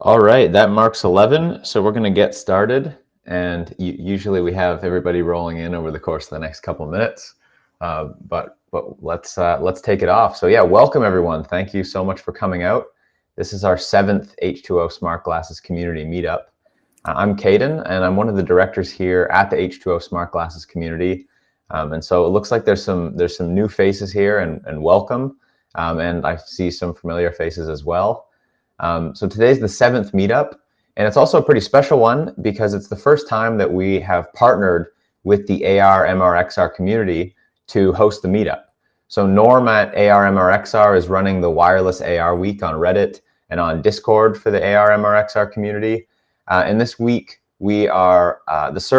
All right, that marks 11, so we're going to get started. And usually we have everybody rolling in over the course of the next couple minutes, but let's take it off. So yeah, welcome everyone. Thank you so much for coming out. This is our 7th H2O Smart Glasses Community Meetup. I'm Caden, and I'm one of the directors here at the H2O Smart Glasses community. And so it looks like there's some new faces here, and welcome. And I see some familiar faces as well. So today's the 7th meetup, and it's also a pretty special one because it's the first time that we have partnered with the AR MR XR community to host the meetup. So Norm at AR MR XR is running the Wireless AR Week on Reddit and on Discord for the AR MR XR community. And this week we are this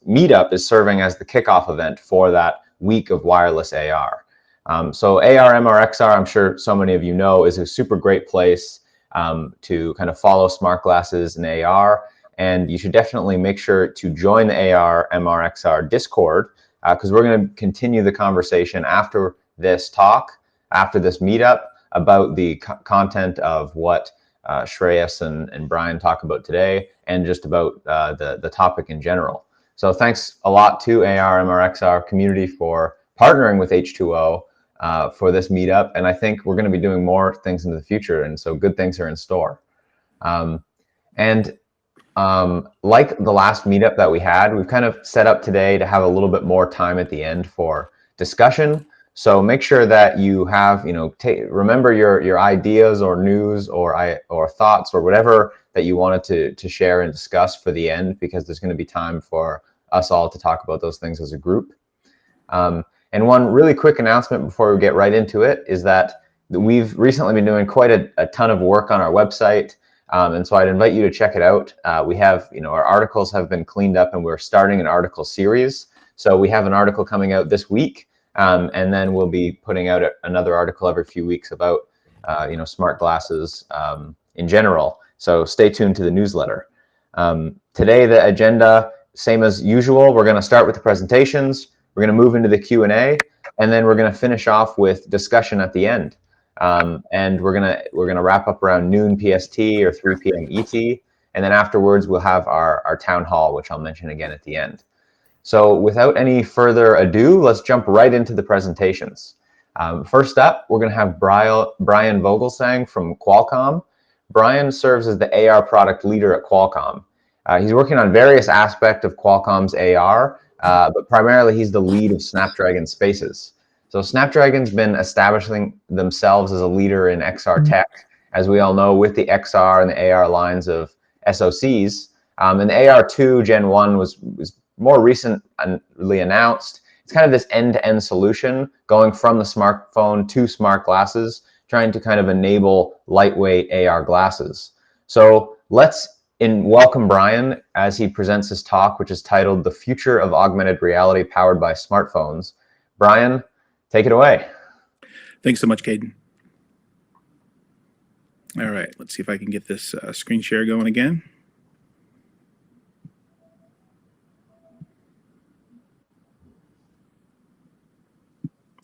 meetup is serving as the kickoff event for that week of Wireless AR. So AR MR XR, I'm sure so many of you know, is a super great place to kind of follow smart glasses and AR, and you should definitely make sure to join the AR MRXR Discord because we're going to continue the conversation after this talk, after this meetup, about the content of what Shreyas and Brian talk about today, and just about the topic in general. So thanks a lot to AR MRXR community for partnering with H2O for this meetup, and I think we're going to be doing more things in the future, and so good things are in store. Like the last meetup that we had, we've kind of set up today to have a little bit more time at the end for discussion. So make sure that you have, remember your ideas or news or thoughts or whatever that you wanted to share and discuss for the end, because there's going to be time for us all to talk about those things as a group. And one really quick announcement before we get right into it is that we've recently been doing quite a ton of work on our website. And so I'd invite you to check it out. We have, our articles have been cleaned up, and we're starting an article series. So we have an article coming out this week, and then we'll be putting out another article every few weeks about, smart glasses in general. So stay tuned to the newsletter. Today, the agenda, same as usual, we're going to start with the presentations. We're going to move into the Q&A, and then we're going to finish off with discussion at the end. And we're gonna wrap up around noon PST or 3 p.m. ET, and then afterwards we'll have our town hall, which I'll mention again at the end. So without any further ado, let's jump right into the presentations. First up, we're going to have Brian Vogelsang from Qualcomm. Brian serves as the AR product leader at Qualcomm. He's working on various aspects of Qualcomm's AR, but primarily he's the lead of Snapdragon Spaces. So Snapdragon's been establishing themselves as a leader in XR tech, as we all know, with the XR and the AR lines of SoCs. And the AR2 Gen 1 was more recently announced. It's kind of this end-to-end solution going from the smartphone to smart glasses, trying to kind of enable lightweight AR glasses. So let's welcome Brian as he presents his talk, which is titled "The Future of Augmented Reality Powered by Smartphones." Brian, take it away. Thanks so much, Caden. All right, let's see if I can get this screen share going again.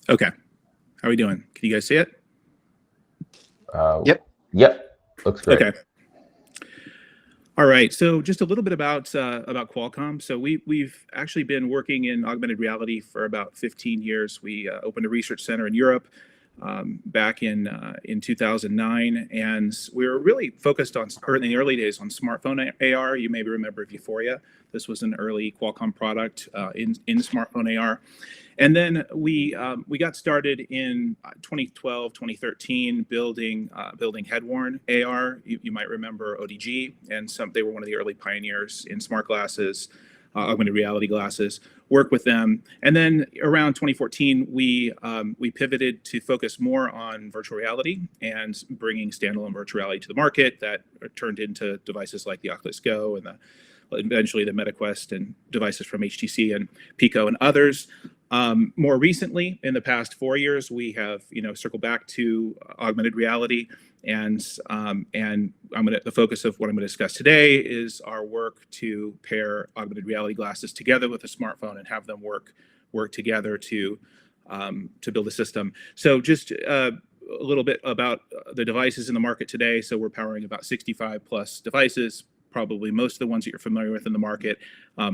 Okay, how are we doing? Can you guys see it? Yep, looks great. Okay. All right, so just a little bit about Qualcomm. So we've actually been working in augmented reality for about 15 years. We opened a research center in Europe back in 2009, and we were really focused on, in the early days, on smartphone AR. You may remember Euphoria. This was an early Qualcomm product in smartphone AR. And then we got started in 2012, 2013, building head-worn AR. You might remember ODG, and they were one of the early pioneers in smart glasses, augmented reality glasses. Work with them, and then around 2014, we pivoted to focus more on virtual reality and bringing standalone virtual reality to the market. That turned into devices like the Oculus Go and eventually the MetaQuest and devices from HTC and Pico and others. More recently, in the past 4 years, we have circled back to augmented reality, and the focus of what I'm going to discuss today is our work to pair augmented reality glasses together with a smartphone and have them work together to build a system. So just a little bit about the devices in the market today. So we're powering about 65 plus devices. Probably most of the ones that you're familiar with in the market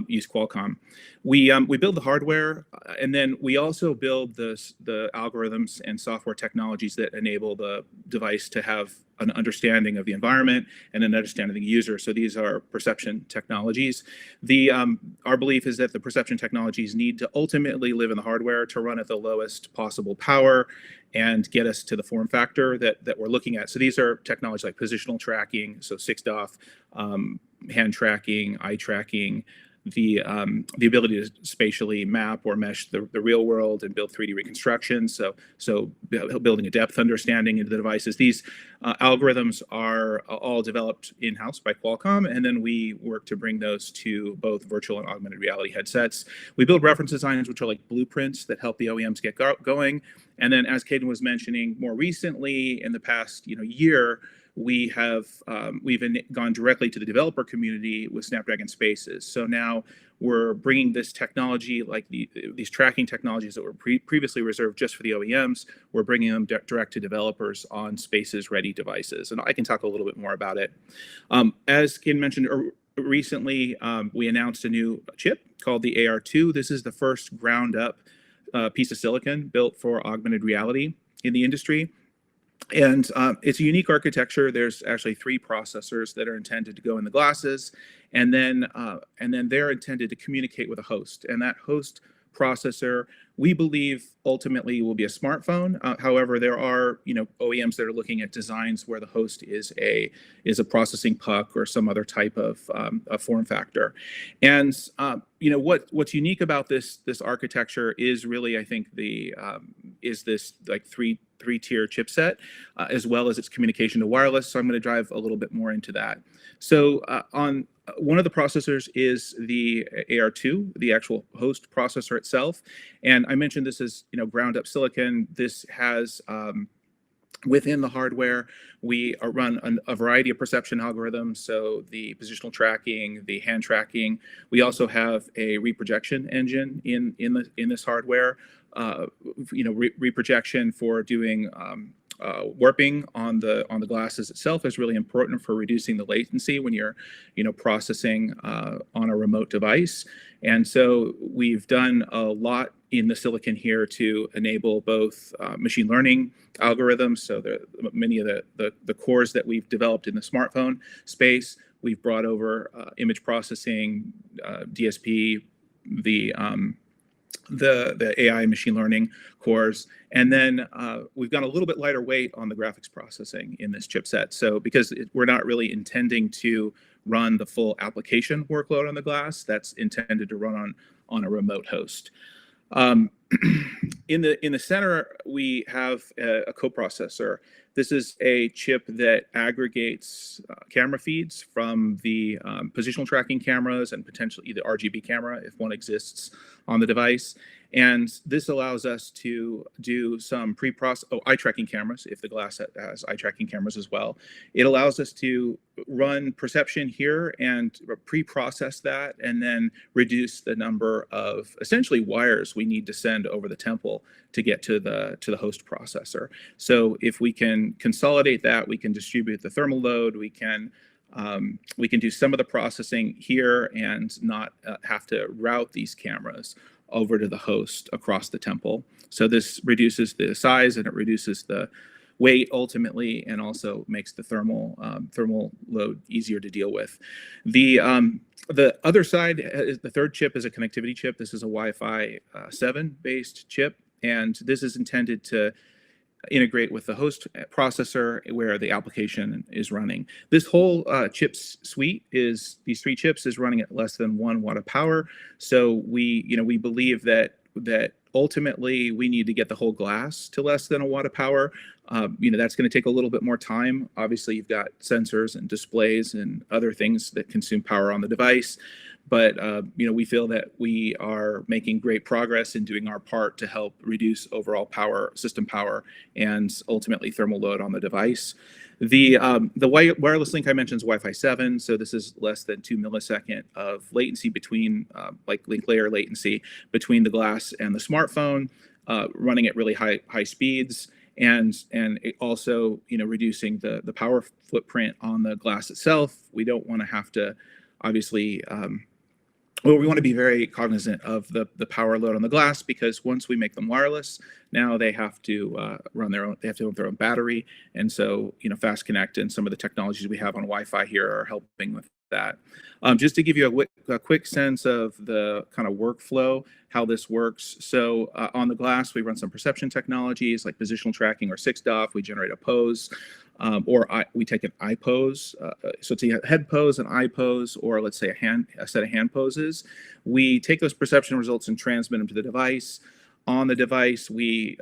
use Qualcomm. We build the hardware, and then we also build the algorithms and software technologies that enable the device to have an understanding of the environment and an understanding of the user. So these are perception technologies. Our belief is that the perception technologies need to ultimately live in the hardware to run at the lowest possible power and get us to the form factor that we're looking at. So these are technologies like positional tracking, so 6DoF, hand tracking, eye tracking, the ability to spatially map or mesh the real world and build 3D reconstruction. So building a depth understanding into the devices. These algorithms are all developed in-house by Qualcomm, and then we work to bring those to both virtual and augmented reality headsets. We build reference designs, which are like blueprints that help the OEMs get going. And then, as Caden was mentioning, more recently in the past year, we've gone directly to the developer community with Snapdragon Spaces. So now we're bringing this technology, like these tracking technologies that were previously reserved just for the OEMs, we're bringing them direct to developers on Spaces-ready devices. And I can talk a little bit more about it. As Caden mentioned recently, we announced a new chip called the AR2. This is the first ground-up piece of silicon built for augmented reality in the industry. And it's a unique architecture. There's actually 3 processors that are intended to go in the glasses, and then they're intended to communicate with a host. And that host processor, we believe, ultimately will be a smartphone. However, there are OEMs that are looking at designs where the host is a processing puck or some other type of a form factor. And what's unique about this architecture is really, I think, is this like three-tier chipset, as well as its communication to wireless. So I'm going to drive a little bit more into that. So on one of the processors is the AR2, the actual host processor itself. And I mentioned this is ground up silicon. This has within the hardware, we run a variety of perception algorithms. So the positional tracking, the hand tracking. We also have a reprojection engine in this hardware. Reprojection for doing warping on the glasses itself is really important for reducing the latency when you're processing on a remote device. And so we've done a lot in the silicon here to enable both machine learning algorithms. So many of the cores that we've developed in the smartphone space, we've brought over image processing, DSP, the AI machine learning cores. And then we've got a little bit lighter weight on the graphics processing in this chipset. So because we're not really intending to run the full application workload on the glass, that's intended to run on a remote host. In the center, we have a coprocessor. This is a chip that aggregates camera feeds from the positional tracking cameras and potentially the RGB camera if one exists on the device. And this allows us to do some eye tracking cameras if the glass has eye tracking cameras as well. It allows us to run perception here and pre-process that and then reduce the number of essentially wires we need to send over the temple to get to the host processor. So if we can consolidate that, we can distribute the thermal load, we can do some of the processing here and not have to route these cameras over to the host across the temple. So this reduces the size and it reduces the weight ultimately, and also makes the thermal load easier to deal with. The other side, the third chip is a connectivity chip. This is a Wi-Fi 7 based chip, and this is intended to integrate with the host processor where the application is running. This whole chips suite these 3 chips is running at less than 1 watt of power. So we believe that ultimately we need to get the whole glass to less than 1 watt of power. That's going to take a little bit more time. Obviously, you've got sensors and displays and other things that consume power on the device. But we feel that we are making great progress in doing our part to help reduce overall system power, and ultimately thermal load on the device. The wireless link I mentioned is Wi-Fi 7, so this is less than 2 millisecond of latency between, like link layer latency between the glass and the smartphone, running at really high speeds. and it also, reducing the power footprint on the glass itself. We don't want to have to, obviously, well, we want to be very cognizant of the power load on the glass, because once we make them wireless, now they have to run their own. They have to have their own battery, and so Fast Connect and some of the technologies we have on Wi-Fi here are helping with that. Just to give you a quick sense of the kind of workflow, how this works. So on the glass, we run some perception technologies like positional tracking or 6DoF. We generate a pose. We take an eye pose, so it's a head pose, an eye pose, or let's say a set of hand poses. We take those perception results and transmit them to the device. On the device, the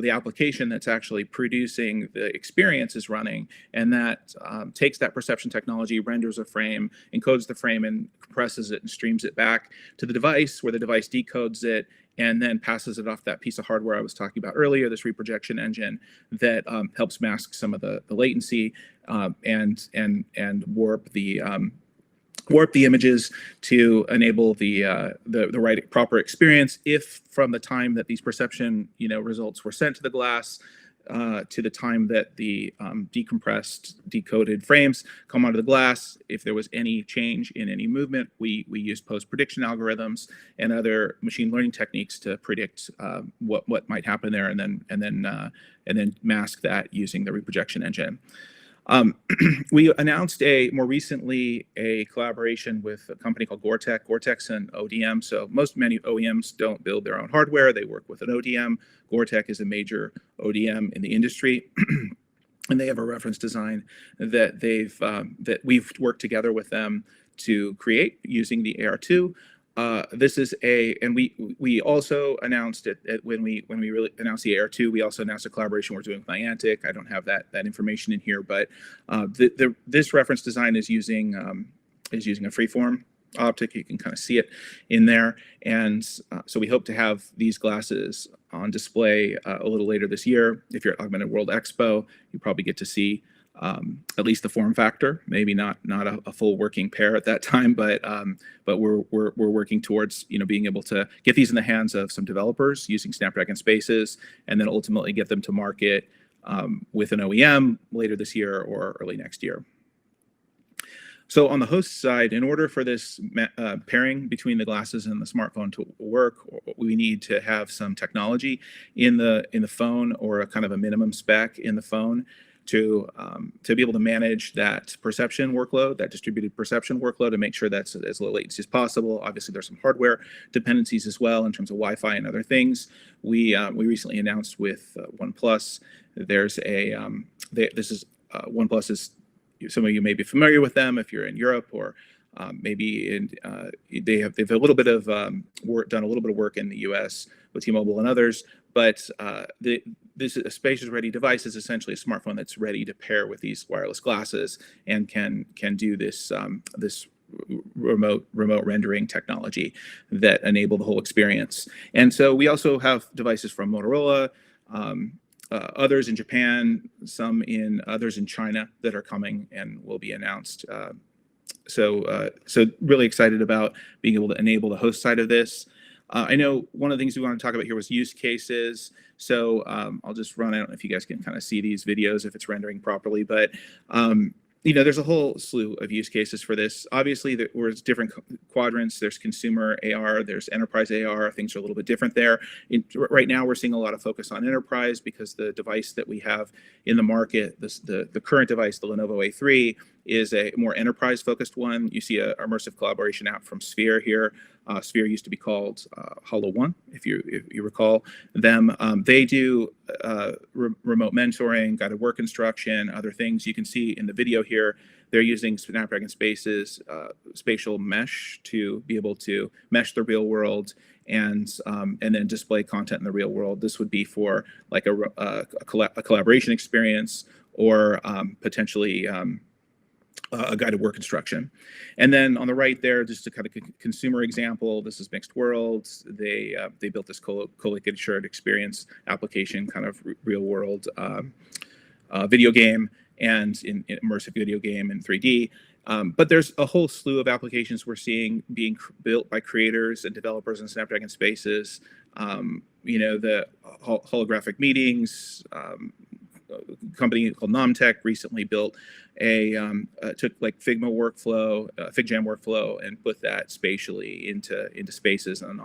application that's actually producing the experience is running, and that takes that perception technology, renders a frame, encodes the frame, and compresses it and streams it back to the device, where the device decodes it and then passes it off that piece of hardware I was talking about earlier, this reprojection engine that helps mask some of the latency and warp the images to enable the right proper experience. If from the time that these perception results were sent to the glass to the time that the decompressed, decoded frames come onto the glass, if there was any change in any movement, we use post-prediction algorithms and other machine learning techniques to predict what might happen there, and then mask that using the reprojection engine. We announced more recently a collaboration with a company called Goretech. Goretech's an ODM, so many OEMs don't build their own hardware. They work with an ODM. Goretech is a major ODM in the industry. And they have a reference design that that we've worked together with them to create using the AR2. This is and we also announced it when we really announced the AR2. We also announced a collaboration we're doing with Niantic. I don't have that information in here, but this reference design is using a freeform optic. You can kind of see it in there, and so we hope to have these glasses on display a little later this year. If you're at Augmented World Expo, you probably get to see at least the form factor, maybe not a full working pair at that time, but we're working towards being able to get these in the hands of some developers using Snapdragon Spaces, and then ultimately get them to market with an OEM later this year or early next year. So on the host side, in order for this pairing between the glasses and the smartphone to work, we need to have some technology in the phone, or a kind of a minimum spec in the phone, to be able to manage that perception workload, that distributed perception workload, and make sure that's as low latency as possible. Obviously, there's some hardware dependencies as well in terms of Wi-Fi and other things. We recently announced with OnePlus. There's OnePlus is, some of you may be familiar with them if you're in Europe, or maybe they've a little bit of done a little bit of work in the U.S. with T-Mobile and others. But this Spaces-ready device is essentially a smartphone that's ready to pair with these wireless glasses, and can do this remote rendering technology that enable the whole experience. And so we also have devices from Motorola, others in Japan, others in China that are coming and will be announced. So really excited about being able to enable the host side of this. I know one of the things we want to talk about here was use cases. So I'll just run. I don't know if you guys can kind of see these videos if it's rendering properly, but there's a whole slew of use cases for this. Obviously, there's different quadrants. There's consumer AR, there's enterprise AR. Things are a little bit different there. Right now, we're seeing a lot of focus on enterprise, because the device that we have in the market, the current device, the Lenovo A3, is a more enterprise-focused one. You see an immersive collaboration app from Sphere here. Sphere used to be called HoloOne, if you recall them. They do remote mentoring, guided work instruction, other things. You can see in the video here, they're using Snapdragon Spaces spatial mesh to be able to mesh the real world and then display content in the real world. This would be for like a collaboration experience, or potentially a guided work instruction. And then on the right there, just a kind of consumer example. This is Mixed Worlds. They built this co-located shared experience application, kind of real world video game, and in immersive video game in 3D. But there's a whole slew of applications we're seeing being built by creators and developers in Snapdragon Spaces. the holographic meetings. A company called Nomtech recently built took like Figma workflow, FigJam workflow, and put that spatially into Spaces and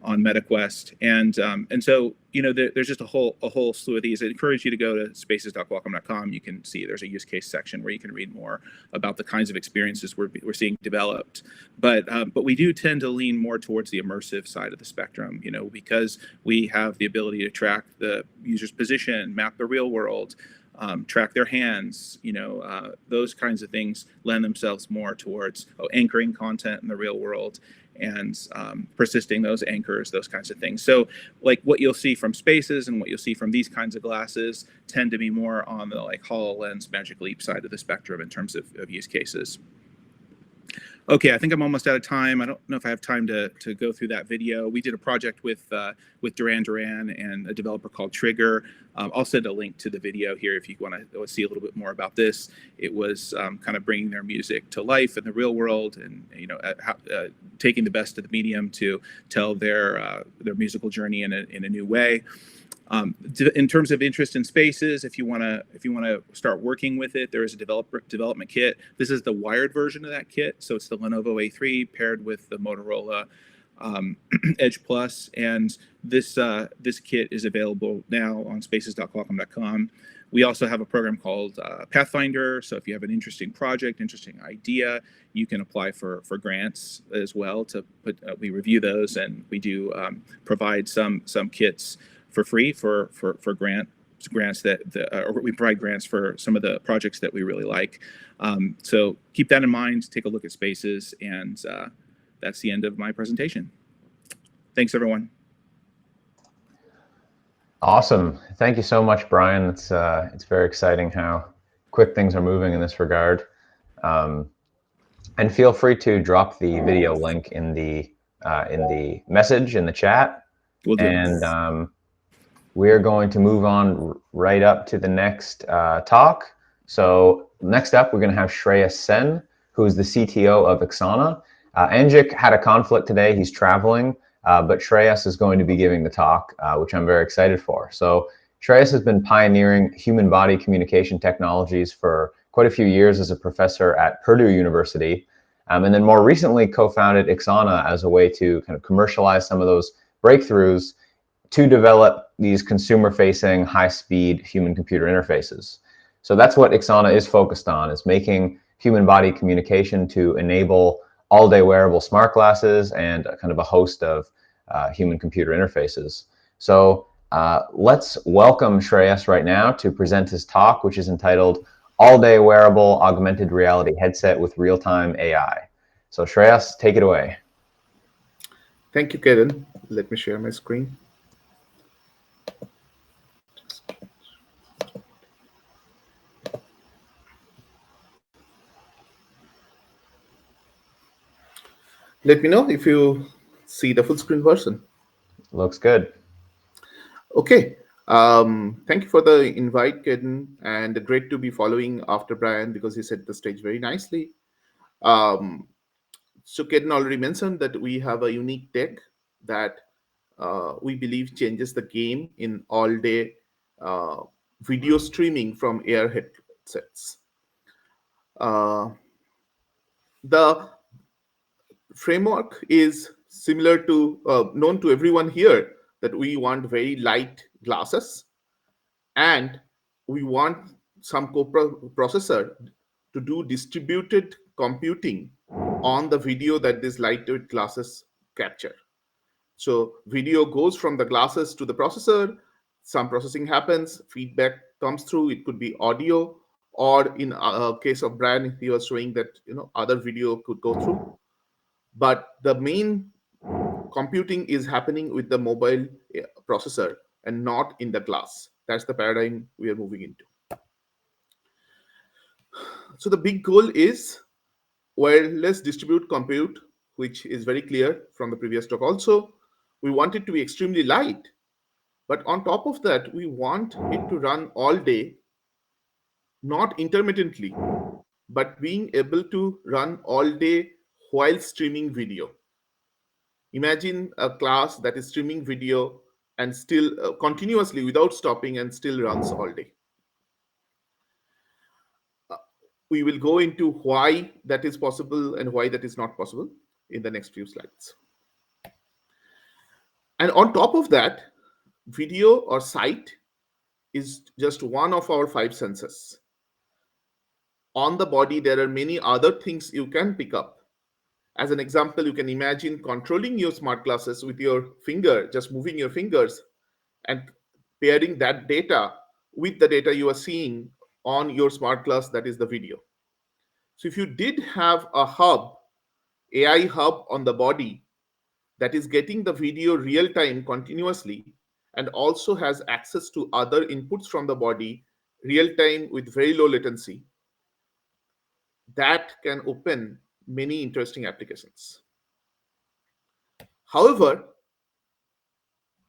on MetaQuest, and so there's just a whole slew of these. I encourage you to go to spaces.qualcomm.com. You can see there's a use case section where you can read more about the kinds of experiences we're seeing developed. But we do tend to lean more towards the immersive side of the spectrum, because we have the ability to track the user's position, map the real world, track their hands. Those kinds of things lend themselves more towards anchoring content in the real world and persisting those anchors, those kinds of things. So like what you'll see from Spaces and what you'll see from these kinds of glasses tend to be more on the like HoloLens, Magic Leap side of the spectrum in terms of use cases. Okay, I think I'm almost out of time. I don't know if I have time to go through that video. We did a project with Duran Duran and a developer called Trigger. I'll send a link to the video here if you want to see a little bit more about this. It was kind of bringing their music to life in the real world, and taking the best of the medium to tell their musical journey in a new way. In terms of interest in Spaces, if you want to start working with it, there is a development kit. This is the wired version of that kit, so it's the Lenovo A3 paired with the Motorola Edge Plus, and this kit is available now on spaces.qualcomm.com. We also have a program called Pathfinder, so if you have an interesting project, interesting idea, you can apply for grants as well. We review those, and we do provide some kits for free for grants or we provide grants for some of the projects that we really like. So keep that in mind, take a look at Spaces, and that's the end of my presentation. Thanks, everyone. Awesome. Thank you so much, Brian. It's very exciting how quick things are moving in this regard. And feel free to drop the video link in the message in the chat. Will do. And we're going to move on right up to the next talk. So next up, we're going to have Shreyas Sen, who is the CTO of Ixana. Anjik had a conflict today. He's traveling, but Shreyas is going to be giving the talk, which I'm very excited for. So Shreyas has been pioneering human body communication technologies for quite a few years as a professor at Purdue University, and then more recently co-founded Ixana as a way to kind of commercialize some of those breakthroughs to develop these consumer-facing, high-speed human-computer interfaces. So that's what Ixana is focused on, is making human body communication to enable all-day wearable smart glasses and kind of a host of human-computer interfaces. So let's welcome Shreyas right now to present his talk, which is entitled All-Day Wearable Augmented Reality Headset with Real-Time AI. So Shreyas, take it away. Thank you, Kevin. Let me share my screen. Let me know if you see the full screen version. Looks good. Okay. Thank you for the invite, Kedden, and great to be following after Brian because he set the stage very nicely. So Kedden already mentioned that we have a unique tech that we believe changes the game in all-day video streaming from AR headsets. The framework is similar to known to everyone here, that we want very light glasses and we want some co-processor to do distributed computing on the video that these lightweight glasses capture. So video goes from the glasses to the processor, some processing happens, feedback comes through, it could be audio, or in a case of Brian, he was showing that other video could go through. But the main computing is happening with the mobile processor and not in the glass. That's the paradigm we are moving into. So the big goal is wireless distributed compute, which is very clear from the previous talk also. We want it to be extremely light, but on top of that, we want it to run all day, not intermittently, but being able to run all day while streaming video. Imagine a class that is streaming video and still continuously without stopping and still runs all day. We will go into why that is possible and why that is not possible in the next few slides. And on top of that, video or sight is just one of our five senses. On the body, there are many other things you can pick up. As an example, you can imagine controlling your smart glasses with your finger, just moving your fingers and pairing that data with the data you are seeing on your smart glass, that is the video. So if you did have a hub, AI hub on the body that is getting the video real time continuously and also has access to other inputs from the body real time with very low latency, that can open many interesting applications. However,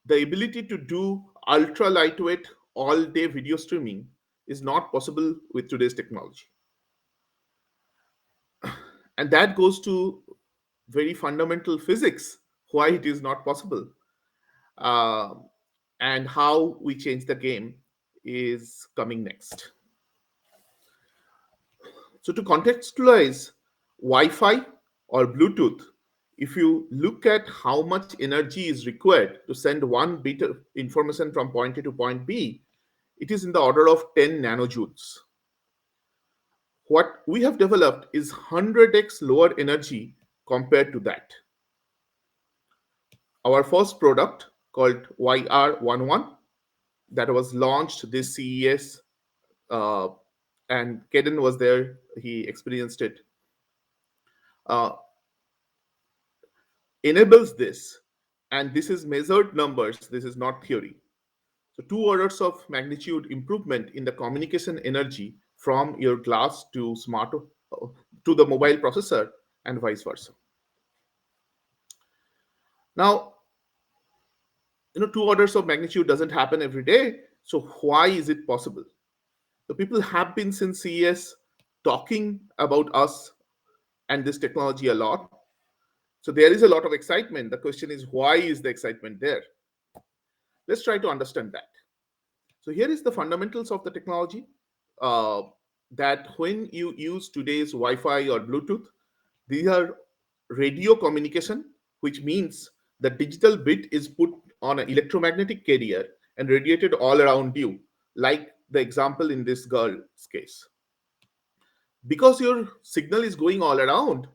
the ability to do ultra lightweight all day video streaming is not possible with today's technology. And that goes to very fundamental physics, why it is not possible. Uh, and how we change the game is coming next. So, to contextualize Wi Fi or Bluetooth, if you look at how much energy is required to send one bit of information from point A to point B, it is in the order of 10 nanojoules. What we have developed is 100x lower energy compared to that. Our first product, called YR11, that was launched this CES, uh, and Kaden was there, he experienced it, uh, enables this. And this is measured numbers, this is not theory. So, two orders of magnitude improvement in the communication energy from your glass to to the mobile processor and vice versa. Now, two orders of magnitude doesn't happen every day. So, why is it possible? So, people have been since CES talking about us and this technology a lot. So, there is a lot of excitement. The question is, why is the excitement there? Let's try to understand that. So, here is the fundamentals of the technology. Uh, that when you use today's Wi-Fi or Bluetooth, these are radio communication, which means the digital bit is put on an electromagnetic carrier and radiated all around you, like the example in this girl's case. Because your signal is going all around,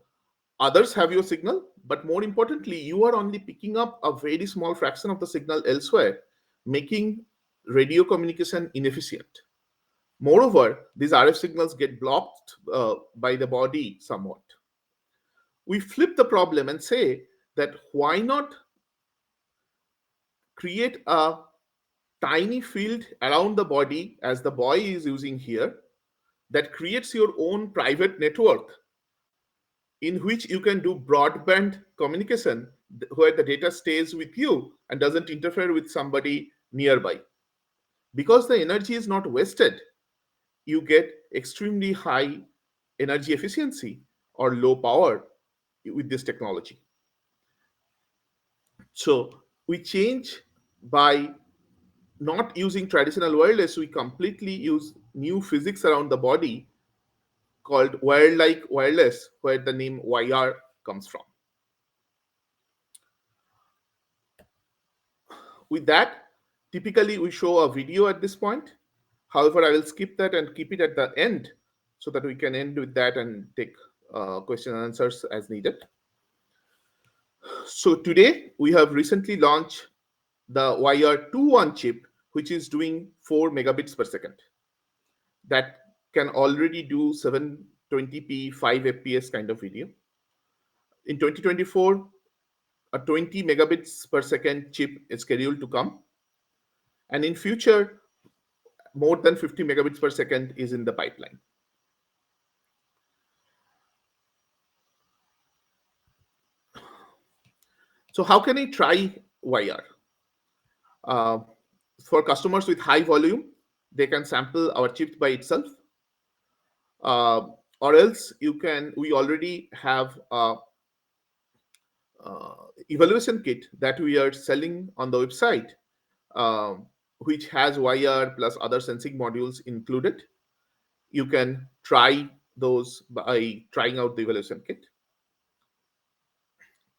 others have your signal, but more importantly, you are only picking up a very small fraction of the signal elsewhere, making radio communication inefficient. Moreover, these RF signals get blocked by the body somewhat. We flip the problem and say that why not create a tiny field around the body, as the boy is using here, that creates your own private network in which you can do broadband communication where the data stays with you and doesn't interfere with somebody nearby. Because the energy is not wasted, you get extremely high energy efficiency or low power with this technology. So we change by not using traditional wireless, we completely use new physics around the body called wire-like wireless, where the name YR comes from. With that, typically we show a video at this point. However, I will skip that and keep it at the end so that we can end with that and take question and answers as needed. So today we have recently launched the YR21 chip, which is doing 4 megabits per second. That can already do 720p, 5 fps kind of video. In 2024, a 20 megabits per second chip is scheduled to come. And in future, more than 50 megabits per second is in the pipeline. So how can I try YR? For customers with high volume, they can sample our chip by itself. Or else we already have evaluation kit that we are selling on the website, which has YR plus other sensing modules included. You can try those by trying out the evaluation kit.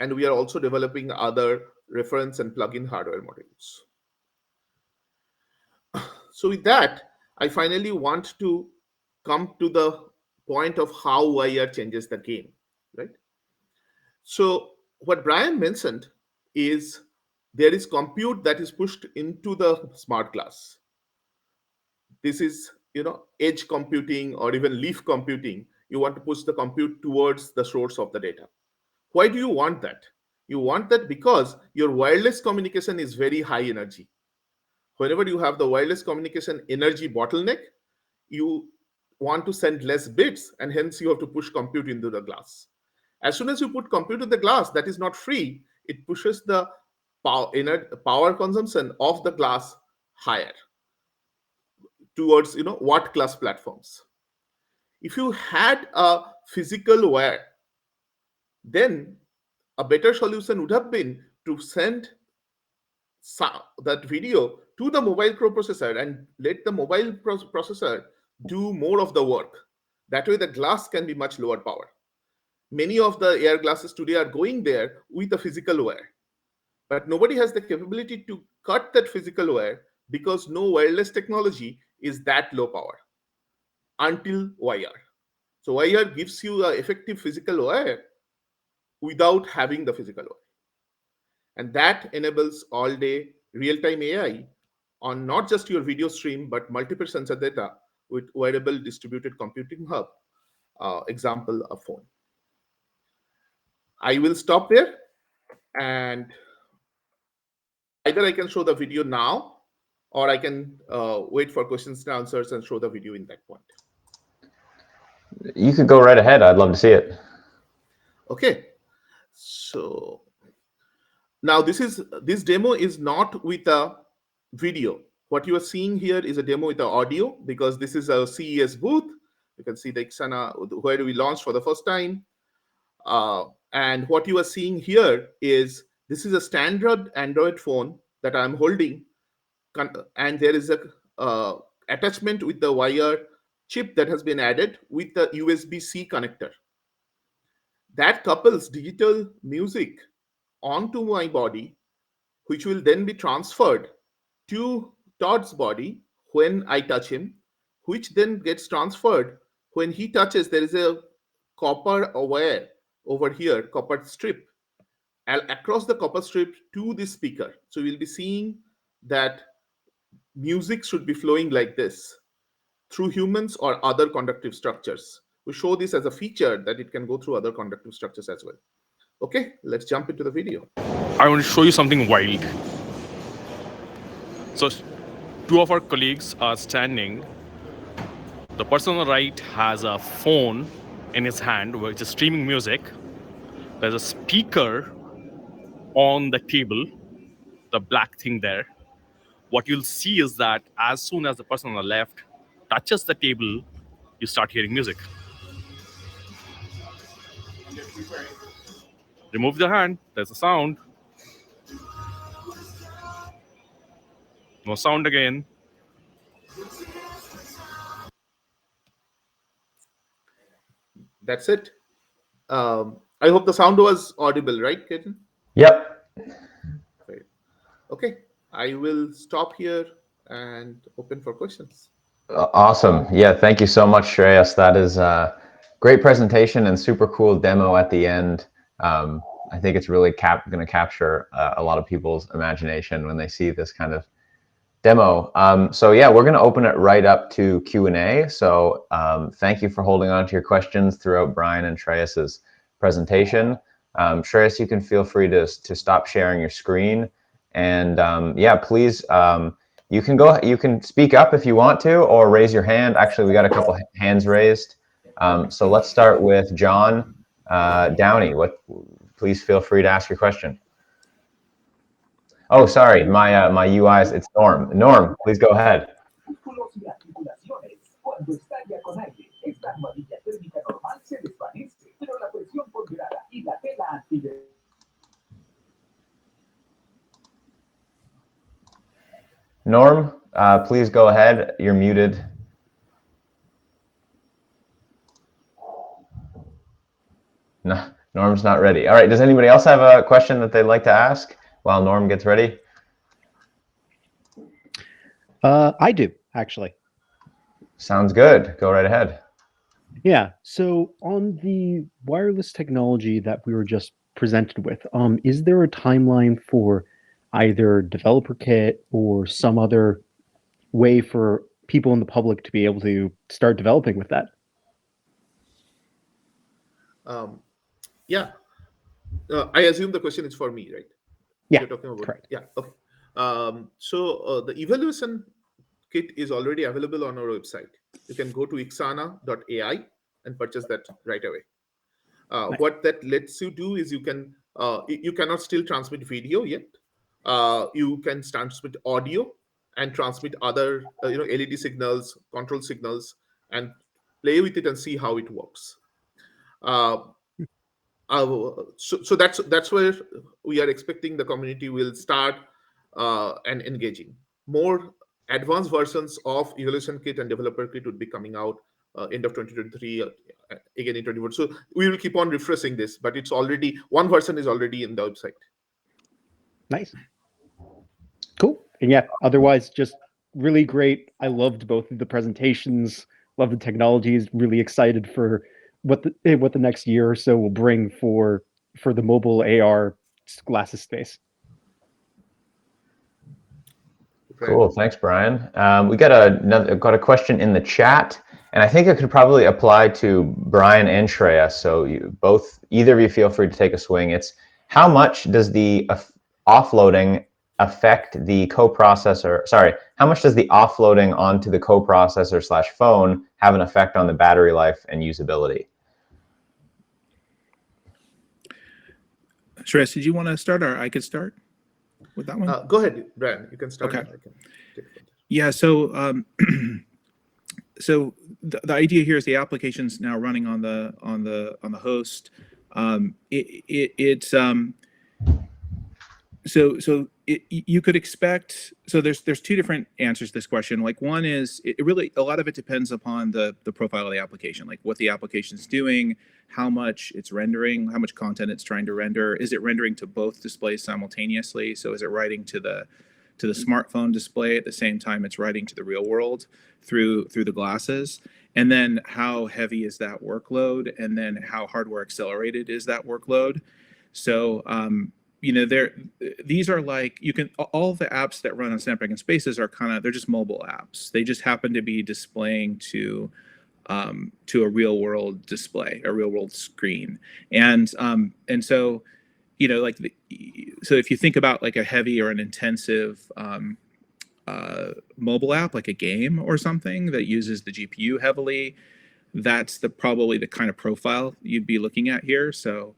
And we are also developing other reference and plugin hardware modules. So with that, I finally want to come to the point of how YR changes the game, right? So what Brian mentioned is there is compute that is pushed into the smart glass. This is, edge computing or even leaf computing. You want to push the compute towards the source of the data. Why do you want that? You want that because your wireless communication is very high energy. Whenever you have the wireless communication energy bottleneck, you want to send less bits, and hence you have to push compute into the glass. As soon as you put compute in the glass that is not free, it pushes the power consumption of the glass higher towards watt class platforms. If you had a physical wire, then a better solution would have been to send that video to the mobile processor and let the mobile processor do more of the work. That way the glass can be much lower power. Many of the AR glasses today are going there with a physical wire, but nobody has the capability to cut that physical wire because no wireless technology is that low power until YR. So YR gives you an effective physical wire without having the physical wire. And that enables all-day real-time AI on not just your video stream, but multiple sensor data with wearable distributed computing hub, example, a phone. I will stop there, and either I can show the video now, or I can wait for questions and answers and show the video in that point. You could go right ahead. I'd love to see it. Okay, so now this demo is not with a video. What you are seeing here is a demo with the audio, because this is a CES booth. You can see the Ixana where we launched for the first time. And what you are seeing here is this is a standard Android phone that I'm holding, and there is a attachment with the wire chip that has been added with the USB-C connector. That couples digital music onto my body, which will then be transferred to Todd's body when I touch him, which then gets transferred when he touches. There is a copper wire over here, copper strip, across the copper strip to the speaker. So we'll be seeing that music should be flowing like this through humans or other conductive structures. We show this as a feature that it can go through other conductive structures as well. Okay, let's jump into the video. I want to show you something wild. So, two of our colleagues are standing. The person on the right has a phone in his hand which is streaming music. There's a speaker on the table, the black thing there. What you'll see is that as soon as the person on the left touches the table, you start hearing music. Remove the hand, there's a sound. No sound again. That's it. I hope the sound was audible, right, Ketan? Yep. Right. Okay, I will stop here and open for questions. Awesome. Yeah, thank you so much, Shreyas. That is a great presentation and super cool demo at the end. I think it's really going to capture a lot of people's imagination when they see this kind of demo. So yeah, we're going to open it right up to Q&A. So thank you for holding on to your questions throughout Brian and Shreyas's presentation. Shreyas, you can feel free to stop sharing your screen. And yeah, please, you can speak up if you want to, or raise your hand. Actually, we got a couple hands raised. So let's start with John Downey. Please feel free to ask your question. Oh, sorry, my UI it's Norm. Norm, please go ahead. Norm, please go ahead. You're muted. No, Norm's not ready. All right, does anybody else have a question that they'd like to ask while Norm gets ready? I do, actually. Sounds good. Go right ahead. Yeah. So on the wireless technology that we were just presented with, is there a timeline for either developer kit or some other way for people in the public to be able to start developing with that? Yeah, I assume the question is for me, right? Yeah, You're talking about, correct. yeah. Okay. So the evaluation kit is already available on our website. You can go to ixana.ai and purchase that right away. Nice. What that lets you do is you cannot still transmit video yet. You can transmit audio and transmit other LED signals, control signals, and play with it and see how it works. So that's where we are expecting the community will start and engaging. More advanced versions of evaluation kit and developer kit would be coming out end of 2023, again in 2024. So we will keep on refreshing this, but it's already, one version is already in the website. Nice. Cool. And yeah, otherwise just really great. I loved both of the presentations, love the technologies, really excited for what the next year or so will bring for the mobile AR glasses space. Cool. Thanks, Brian. We got a question in the chat, and I think it could probably apply to Brian and Shreya. So either of you feel free to take a swing. It's how much does the offloading affect the coprocessor? Sorry, how much does the offloading onto the coprocessor / phone have an effect on the battery life and usability? Shreya, did you want to start, or I could start with that one? Go ahead, Brian. You can start. Okay. I can take it. Yeah. So, so the idea here is the application's now running on the host. You could expect. So there's two different answers to this question. Like, one is it really, a lot of it depends upon the profile of the application, like what the application's doing, how much it's rendering, how much content it's trying to render. Is it rendering to both displays simultaneously? So is it writing to the smartphone display at the same time it's writing to the real world through the glasses? And then how heavy is that workload? And then how hardware accelerated is that workload? So these are like, all the apps that run on Snapdragon Spaces are they're just mobile apps. They just happen to be displaying to a real world display, a real world screen. And so, so if you think about like a heavy or an intensive mobile app, like a game or something that uses the GPU heavily, that's probably the kind of profile you'd be looking at here. So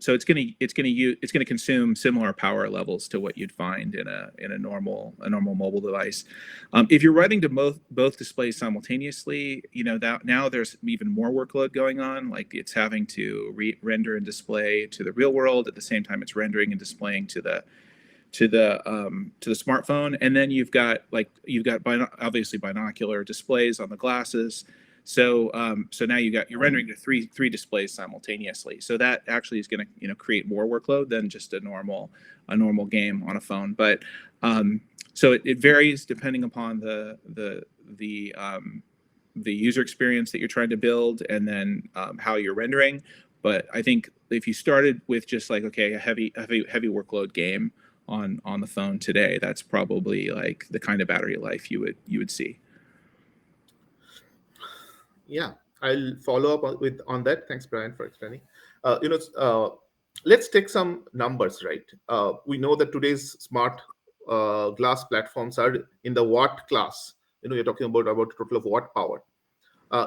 it's going to consume similar power levels to what you'd find in a normal mobile device. If you're writing to both displays simultaneously, that now there's even more workload going on. Like, it's having to render and display to the real world at the same time it's rendering and displaying to the smartphone. And then you've got obviously binocular displays on the glasses. So now you're rendering to three displays simultaneously. So that actually is going to create more workload than just a normal game on a phone. But so it varies depending upon the user experience that you're trying to build, and then how you're rendering. But I think if you started with just like, okay, a heavy workload game on the phone today, that's probably like the kind of battery life you would see. Yeah, I'll follow up on that. Thanks, Brian, for explaining. Let's take some numbers, right? We know that today's smart glass platforms are in the watt class. You're talking about a total of watt power.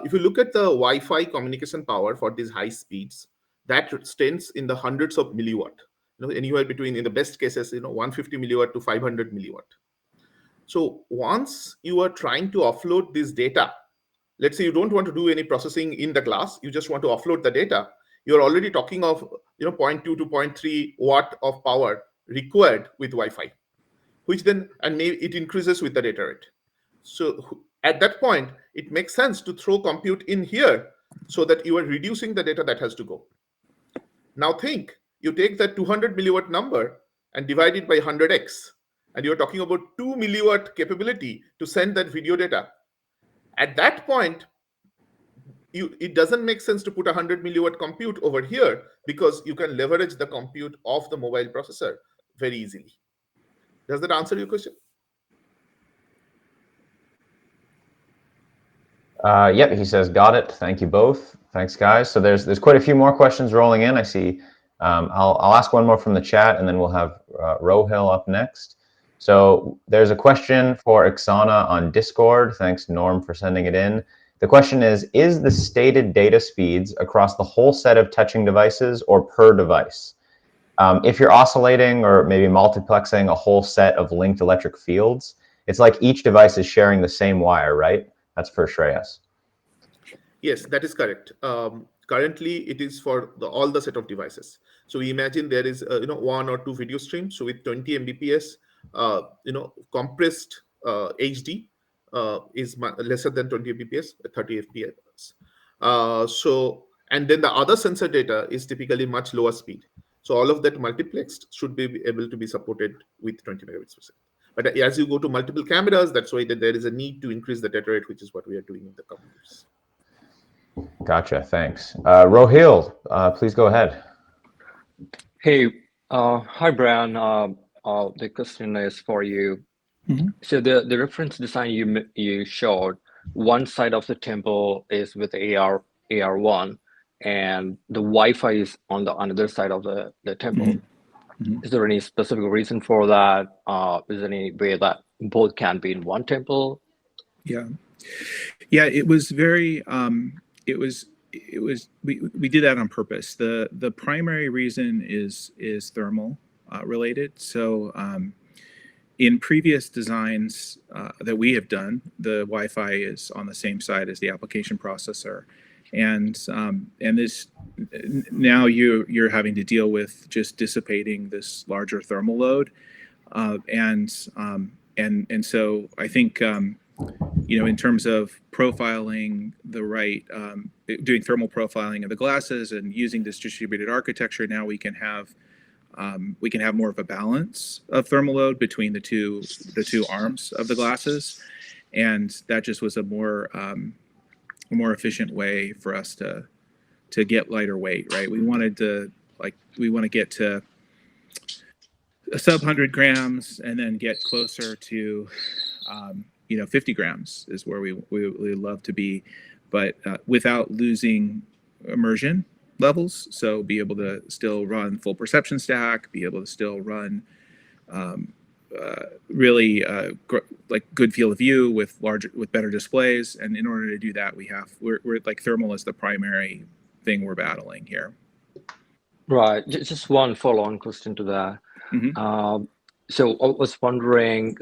If you look at the Wi-Fi communication power for these high speeds, that stands in the hundreds of milliwatt. Anywhere between, in the best cases, 150 milliwatt to 500 milliwatt. So once you are trying to offload this data, let's say you don't want to do any processing in the glass, you just want to offload the data, you're already talking of 0.2 to 0.3 watt of power required with Wi-Fi. which then, and maybe it increases with the data rate. So at that point, it makes sense to throw compute in here so that you are reducing the data that has to go. Now think, you take that 200 milliwatt number and divide it by 100x, and you're talking about 2 milliwatt capability to send that video data. At that point, it doesn't make sense to put 100 milliwatt compute over here because you can leverage the compute of the mobile processor very easily. Does that answer your question? Yep, he says, got it. Thank you both. Thanks, guys. So there's quite a few more questions rolling in. I see. I'll ask one more from the chat, and then we'll have Rohil up next. So there's a question for Ixana on Discord. Thanks, Norm, for sending it in. The question is the stated data speeds across the whole set of touching devices or per device? If you're oscillating or maybe multiplexing a whole set of linked electric fields, it's like each device is sharing the same wire, right? That's for Shreyas. Yes, that is correct. Currently, it is for all the set of devices. So we imagine there is 1 or 2 video streams. So with 20 Mbps, compressed HD is lesser than 20 Mbps, 30 FPS. And then the other sensor data is typically much lower speed. So all of that multiplexed should be able to be supported with 20 megabits per second. But as you go to multiple cameras, that's why there is a need to increase the data rate, which is what we are doing in the coming years. Gotcha. Thanks. Rohil, please go ahead. Hey, hi, Brian. The question is for you. Mm-hmm. So the reference design you showed, one side of the temple is with AR1, and the Wi-Fi is on the another side of the temple. Mm-hmm. Is there any specific reason for that? Is there any way that both can be in one temple? Yeah, it was very. We did that on purpose. The primary reason is thermal related. So in previous designs that we have done, the Wi-Fi is on the same side as the application processor, and this now you're having to deal with just dissipating this larger thermal load, and so I think in terms of profiling the right, doing thermal profiling of the glasses and using this distributed architecture, now we can have more of a balance of thermal load between the two arms of the glasses, and that just was a more efficient way for us to get lighter weight. Right, we want to get to a sub 100 grams and then get closer to 50 grams is where we love to be, but without losing immersion levels. So be able to still run full perception stack, be able to still run really good field of view with better displays. And in order to do that, we're like thermal is the primary thing we're battling here. Right. Just one follow-on question to that. Mm-hmm. So I was wondering,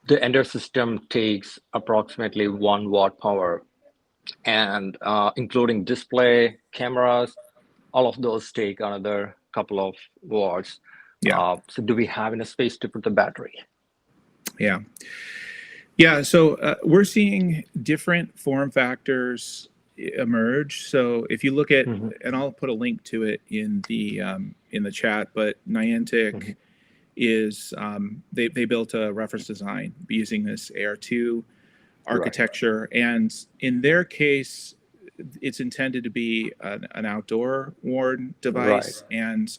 the Ender system takes approximately 1 watt power, and including display, cameras, all of those take another couple of watts. Yeah. So do we have enough space to put the battery? Yeah. So we're seeing different form factors emerge. So if you look at, and I'll put a link to it in the chat, but Niantic is they built a reference design using this AR2 architecture, right. And in their case, it's intended to be an outdoor worn device, right. And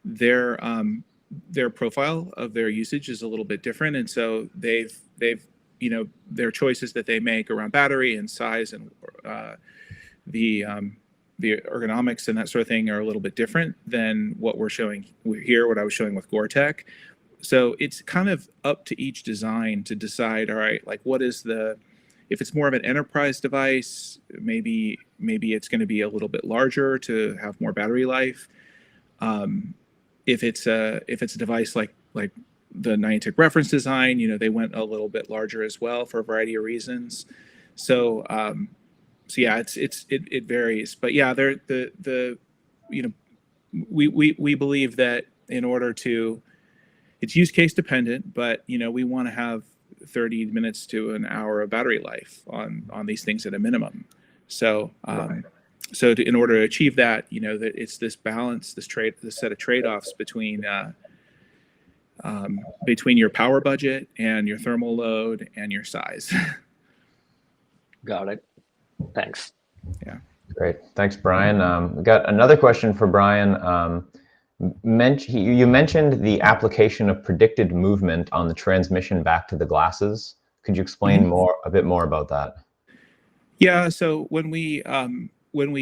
their profile of their usage is a little bit different, and so they've their choices that they make around battery and size and the ergonomics and that sort of thing are a little bit different than what we're showing here, what I was showing with Gore-Tech. So it's kind of up to each design to decide, all right, like if it's more of an enterprise device, maybe it's going to be a little bit larger to have more battery life. If it's a device like the Niantic reference design, they went a little bit larger as well for a variety of reasons. So yeah, it varies, but yeah, we believe that in order to it's use case dependent, but we want to have 30 minutes to an hour of battery life on these things at a minimum. So Right. in order to achieve that, that it's this balance, this set of trade-offs between your power budget and your thermal load and your size. Got it. Thanks. Yeah. Great. Thanks, Brian. We got another question for Brian. You mentioned the application of predicted movement on the transmission back to the glasses. Could you explain a bit more about that? Yeah. So when we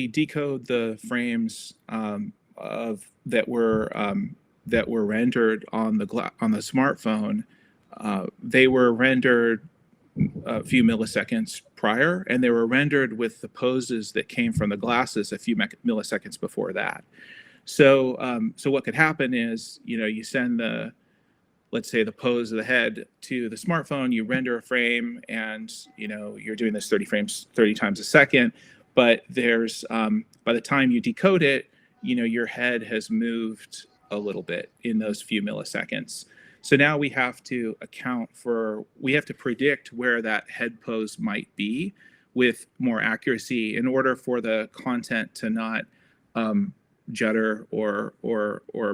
decode the frames that were rendered on the smartphone, they were rendered a few milliseconds prior, and they were rendered with the poses that came from the glasses a few milliseconds before that. So what could happen is, you send let's say the pose of the head to the smartphone, you render a frame, and you're doing this 30 times a second, but there's by the time you decode it, your head has moved a little bit in those few milliseconds. So now we have to predict where that head pose might be with more accuracy in order for the content to not judder or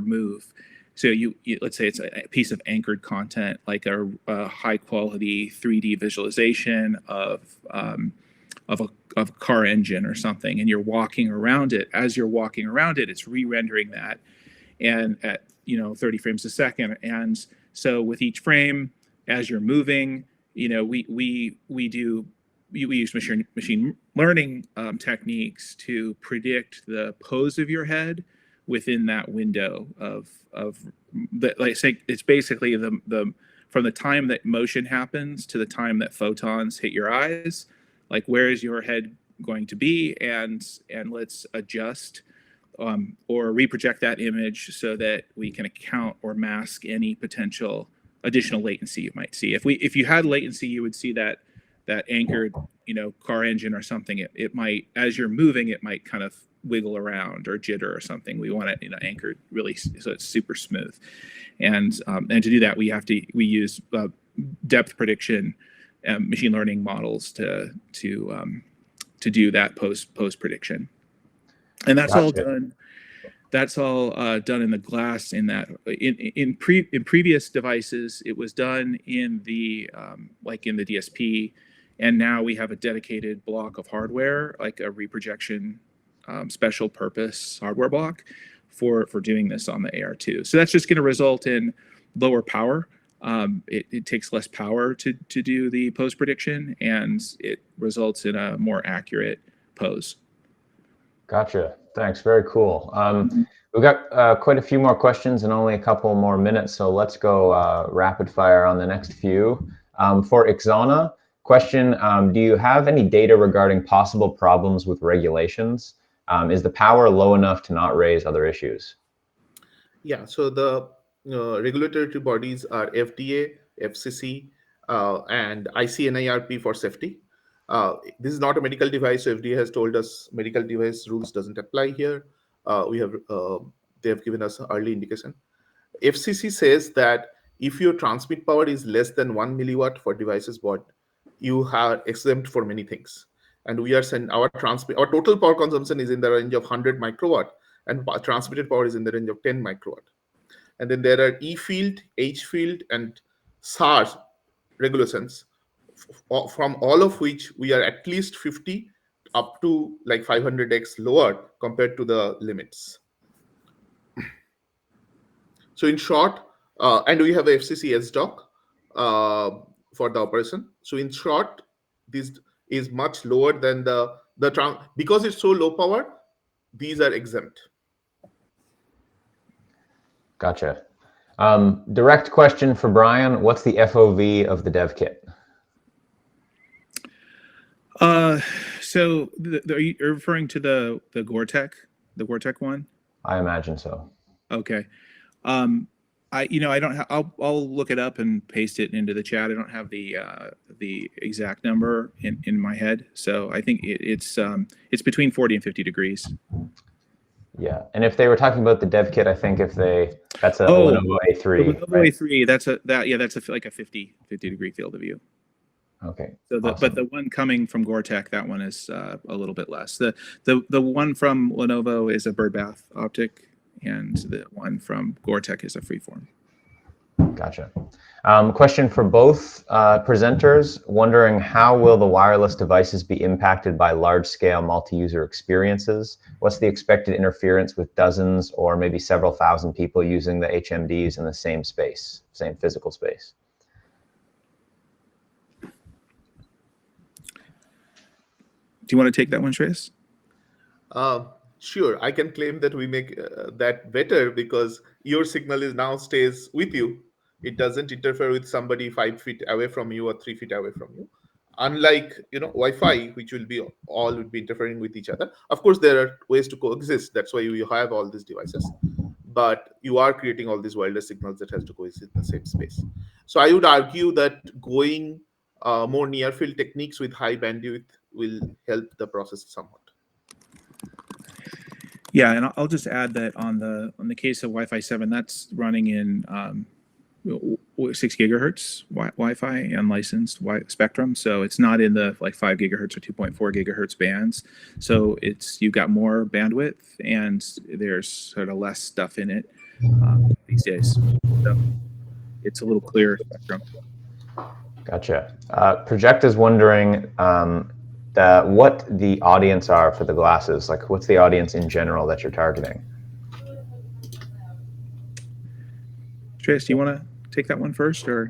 move. So you let's say it's a piece of anchored content, like a high quality 3D visualization of a car engine or something, and you're walking around it. As you're walking around it, it's re-rendering that, and at 30 frames a second. And so with each frame, as you're moving, we use machine learning techniques to predict the pose of your head within that window of like say it's basically the from the time that motion happens to the time that photons hit your eyes, like where is your head going to be, and let's adjust or reproject that image so that we can account or mask any potential additional latency you might see. If you had latency, you would see that anchored car engine or something. It might, as you're moving, it might kind of wiggle around or jitter or something. We want it anchored really so it's super smooth, and to do that we use depth prediction machine learning models to do that post prediction, and that's all done. That's all done in the glass. In that, in previous devices, it was done in the like in the DSP, and now we have a dedicated block of hardware, like a reprojection special purpose hardware block for doing this on the AR2. So that's just going to result in lower power. It takes less power to do the pose prediction, and it results in a more accurate pose. Gotcha. Thanks. Very cool. We've got quite a few more questions and only a couple more minutes, so let's go rapid fire on the next few. For Ixana, question, do you have any data regarding possible problems with regulations? Is the power low enough to not raise other issues? Yeah, so the regulatory bodies are FDA, FCC, and ICNIRP for safety. This is not a medical device, so FDA has told us medical device rules doesn't apply here. They have given us early indication. FCC says that if your transmit power is less than 1 milliwatt for devices bought, you are exempt for many things. And we are saying our total power consumption is in the range of 100 microwatt, and transmitted power is in the range of 10 microwatt. And then there are E field, H field, and SAR regulations, from all of which we are at least 50 up to like 500x lower compared to the limits. So in short, and we have a FCC SDoc for the operation. So in short, this is much lower than because it's so low power, these are exempt. Gotcha. Direct question for Brian. What's the FOV of the dev kit? So are you referring to the Gore-Tex one? I imagine so. Okay. I don't I'll look it up and paste it into the chat. I don't have the exact number in my head, so I think it's between 40 and 50 degrees. Yeah, and if they were talking about the dev kit, I think that's a Oh, Lenovo A3, the Lenovo right? A3, that's like a 50 degree field of view. Okay, So awesome. but the one coming from Gore-Tech, that one is a little bit less. The one from Lenovo is a birdbath optic, and the one from Gore-Tech is a freeform. Gotcha. Question for both presenters, wondering how will the wireless devices be impacted by large-scale multi-user experiences? What's the expected interference with dozens or maybe several thousand people using the HMDs in the same space, same physical space? Do you want to take that one, Shreyas? Sure, I can claim that we make that better because your signal is now stays with you. It doesn't interfere with somebody 5 feet away from you or 3 feet away from you. Unlike Wi-Fi, which will be all would be interfering with each other. Of course, there are ways to coexist. That's why you have all these devices, but you are creating all these wireless signals that has to coexist in the same space. So I would argue that going more near field techniques with high bandwidth will help the process somewhat. Yeah, and I'll just add that on the case of Wi-Fi 7, that's running in 6 gigahertz Wi-Fi unlicensed spectrum, so it's not in the like 5 gigahertz or 2.4 gigahertz bands. So you've got more bandwidth, and there's sort of less stuff in it these days. So it's a little clearer spectrum. Gotcha. Project is wondering what the audience are for the glasses. Like, what's the audience in general that you're targeting? Trace, do you want to take that one first, or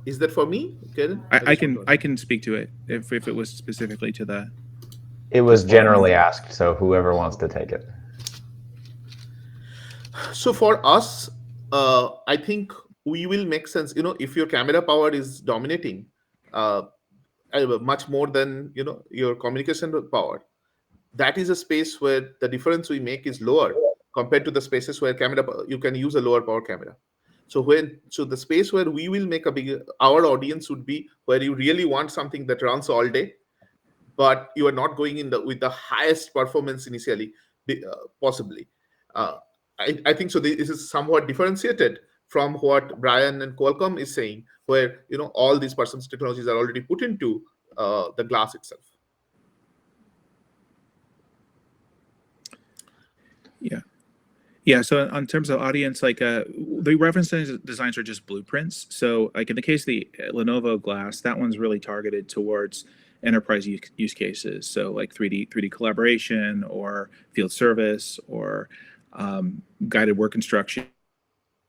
is that for me, Karen? I can speak to it if it was specifically to the. It was generally asked, so whoever wants to take it. So for us, I think we will make sense. If your camera power is dominating much more than your communication power, that is a space where the difference we make is lower compared to the spaces where you can use a lower power camera. So the space where we will make our audience would be where you really want something that runs all day, but you are not going with the highest performance initially, possibly. I think so. This is somewhat differentiated from what Brian and Qualcomm is saying, where all these performance technologies are already put into the glass itself. Yeah. So in terms of audience, like the reference designs are just blueprints. So like in the case of the Lenovo glass, that one's really targeted towards enterprise use cases. So like 3D collaboration or field service or guided work instruction